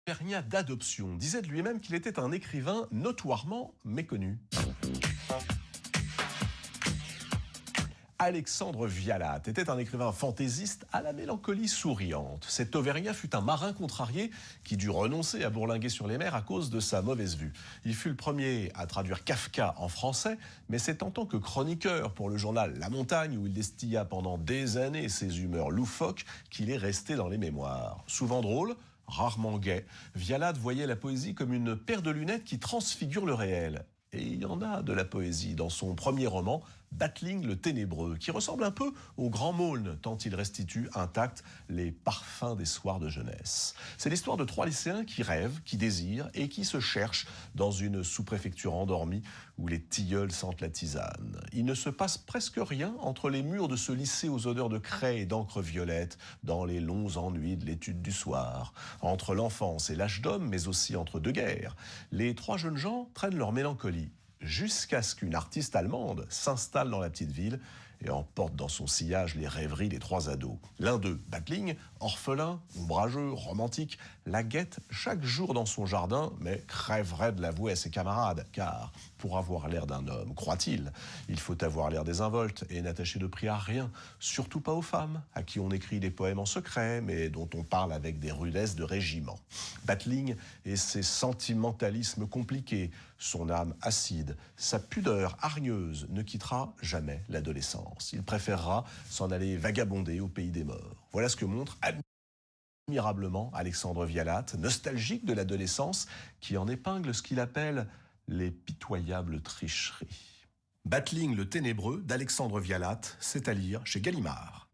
Auvergnat d'adoption disait de lui-même qu'il était un écrivain notoirement méconnu. Alexandre Vialat était un écrivain fantaisiste à la mélancolie souriante. Cet Auvergnat fut un marin contrarié qui dut renoncer à bourlinguer sur les mers à cause de sa mauvaise vue. Il fut le premier à traduire Kafka en français, mais c'est en tant que chroniqueur pour le journal La Montagne, où il destilla pendant des années ses humeurs loufoques, qu'il est resté dans les mémoires. Souvent drôle, rarement gai, Vialat voyait la poésie comme une paire de lunettes qui transfigure le réel. Et il y en a de la poésie dans son premier roman, Battling le Ténébreux, qui ressemble un peu au Grand Maulne, tant il restitue intacts les parfums des soirs de jeunesse. C'est l'histoire de trois lycéens qui rêvent, qui désirent et qui se cherchent dans une sous-préfecture endormie où les tilleuls sentent la tisane. Il ne se passe presque rien entre les murs de ce lycée aux odeurs de craie et d'encre violette, dans les longs ennuis de l'étude du soir. Entre l'enfance et l'âge d'homme, mais aussi entre deux guerres, les trois jeunes gens traînent leur mélancolie, jusqu'à ce qu'une artiste allemande s'installe dans la petite ville et emporte dans son sillage les rêveries des trois ados. L'un d'eux, Battling, orphelin, ombrageux, romantique, la guette chaque jour dans son jardin, mais crèverait de l'avouer à ses camarades, car pour avoir l'air d'un homme, croit-il, il faut avoir l'air désinvolte et n'attacher de prix à rien, surtout pas aux femmes, à qui on écrit des poèmes en secret, mais dont on parle avec des rudesses de régiment. Battling et ses sentimentalismes compliqués, son âme acide, sa pudeur hargneuse ne quittera jamais l'adolescence. Il préférera s'en aller vagabonder au pays des morts. Voilà ce que montre admirablement Alexandre Vialat, nostalgique de l'adolescence, qui en épingle ce qu'il appelle les pitoyables tricheries. Battling le Ténébreux d'Alexandre Vialat, c'est à lire chez Gallimard.